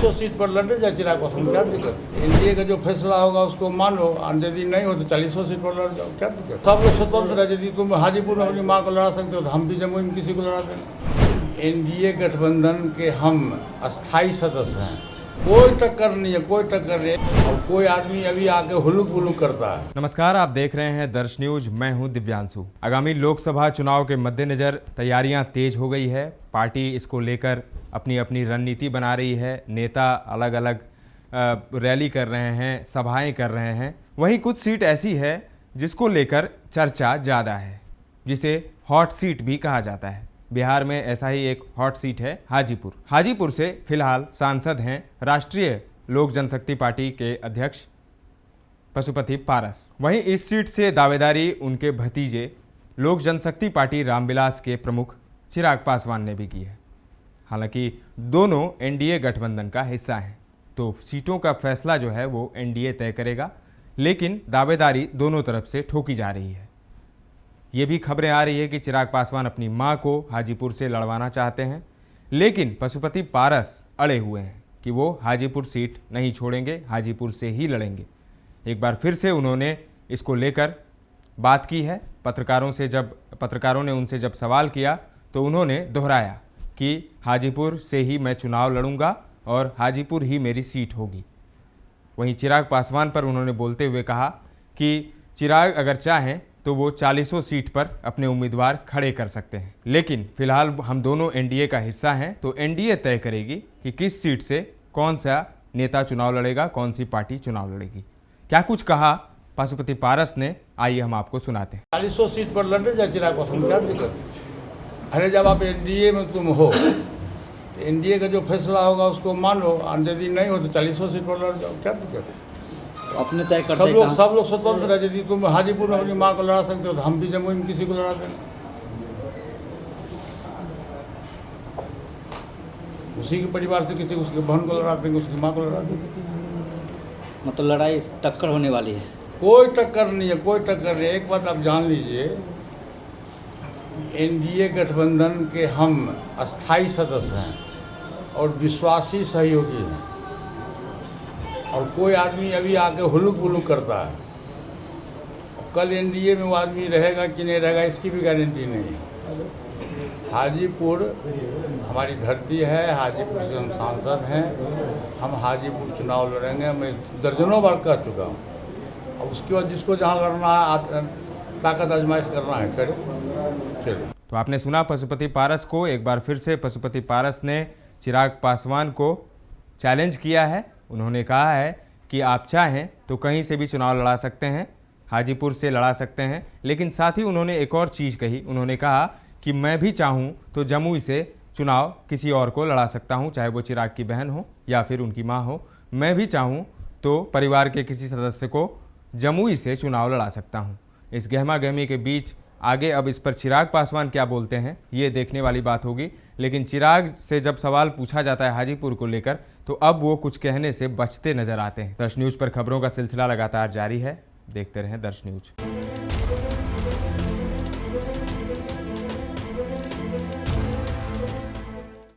40 seat पर लड़े जा चिराग पासवान, क्या दिक्कत। एनडीए का जो फैसला होगा उसको मानो, और यदि नहीं हो तो 40 सीट पर लड़ जाओ, क्या दिक्कत। सब लोग स्वतंत्र है, यदि तुम हाजीपुर में अपनी माँ को लड़ा सकते हो तो हम भी जमुई में किसी को लड़ा देंगे। एनडीए गठबंधन के हम अस्थायी सदस्य हैं, कोई टक्कर नहीं है, कोई टक्कर नहीं। और कोई आदमी अभी आके हुलुक बुलुक करता है। नमस्कार, आप देख रहे हैं दर्श न्यूज। मैं हूं दिव्यांशु। आगामी लोकसभा चुनाव के मद्देनजर तैयारियां तेज हो गई है। पार्टी इसको लेकर अपनी अपनी रणनीति बना रही है। नेता अलग अलग रैली कर रहे हैं, सभाएं कर रहे हैं। वहीं कुछ सीट ऐसी है जिसको लेकर चर्चा ज़्यादा है, जिसे हॉट सीट भी कहा जाता है। बिहार में ऐसा ही एक हॉट सीट है हाजीपुर। हाजीपुर से फिलहाल सांसद हैं राष्ट्रीय लोक जनशक्ति पार्टी के अध्यक्ष पशुपति पारस। वहीं इस सीट से दावेदारी उनके भतीजे लोक जनशक्ति पार्टी रामविलास के प्रमुख चिराग पासवान ने भी की है। हालांकि दोनों एनडीए गठबंधन का हिस्सा हैं, तो सीटों का फैसला जो है वो एनडीए तय करेगा, लेकिन दावेदारी दोनों तरफ से ठोकी जा रही है। ये भी खबरें आ रही है कि चिराग पासवान अपनी मां को हाजीपुर से लड़वाना चाहते हैं, लेकिन पशुपति पारस अड़े हुए हैं कि वो हाजीपुर सीट नहीं छोड़ेंगे, हाजीपुर से ही लड़ेंगे। एक बार फिर से उन्होंने इसको लेकर बात की है। पत्रकारों ने उनसे जब सवाल किया तो उन्होंने दोहराया कि हाजीपुर से ही मैं चुनाव लड़ूंगा और हाजीपुर ही मेरी सीट होगी। वहीं चिराग पासवान पर उन्होंने बोलते हुए कहा कि चिराग अगर चाहें तो वो 40 सीट पर अपने उम्मीदवार खड़े कर सकते हैं, लेकिन फिलहाल हम दोनों एनडीए का हिस्सा हैं, तो एनडीए तय करेगी कि किस सीट से कौन सा नेता चुनाव लड़ेगा, कौन सी पार्टी चुनाव लड़ेगी। क्या कुछ कहा पशुपति पारस ने, आइए हम आपको सुनाते हैं। 40 सीट पर लड़े जा चिराग पासवान, क्या दिक्कत। अरे जब आप एनडीए में तुम हो तो एनडीए का जो फैसला होगा उसको मानो, और यदि नहीं हो तो 40 सीट पर लड़ जाओ, क्या दिक्कत। अपने तय करते सब लोग स्वतंत्र है, यदि तुम हाजीपुर में अपनी माँ को लड़ा सकते हो तो हम भी जमुई में किसी को लड़ा देंगे। उसी के परिवार से किसी उसकी बहन को लड़ा देंगे, उसकी माँ को लड़ा देंगे। मतलब लड़ाई टक्कर होने वाली है। कोई टक्कर नहीं है, कोई टक्कर नहीं। एक बात आप जान लीजिए, एनडीए गठबंधन के हम अस्थाई सदस्य हैं और विश्वासी सहयोगी हैं। और कोई आदमी अभी आके हुलुक बुलुक करता है, कल एनडीए में वो आदमी रहेगा कि नहीं रहेगा इसकी भी गारंटी नहीं है। हाजीपुर हमारी धरती है, हाजीपुर से हम सांसद हैं, हम हाजीपुर चुनाव लड़ेंगे। मैं दर्जनों बार कह चुका हूँ। और उसके बाद जिसको जहाँ लड़ना है, ताकत आजमाइश करना है, करे चलो। तो आपने सुना पशुपति पारस को। एक बार फिर से पशुपति पारस ने चिराग पासवान को चैलेंज किया है। उन्होंने कहा है कि आप चाहें तो कहीं से भी चुनाव लड़ा सकते हैं, हाजीपुर से लड़ा सकते हैं, लेकिन साथ ही उन्होंने एक और चीज़ कही। उन्होंने कहा कि मैं भी चाहूं तो जमुई से चुनाव किसी और को लड़ा सकता हूं, चाहे वो चिराग की बहन हो या फिर उनकी मां हो। मैं भी चाहूं तो परिवार के किसी सदस्य को जमुई से चुनाव लड़ा सकता हूं। इस गहमा गहमी के बीच आगे अब इस पर चिराग पासवान क्या बोलते हैं, ये देखने वाली बात होगी। लेकिन चिराग से जब सवाल पूछा जाता है हाजीपुर को लेकर, तो अब वो कुछ कहने से बचते नजर आते हैं। दर्श न्यूज पर खबरों का सिलसिला लगातार जारी है, देखते रहें दर्श न्यूज।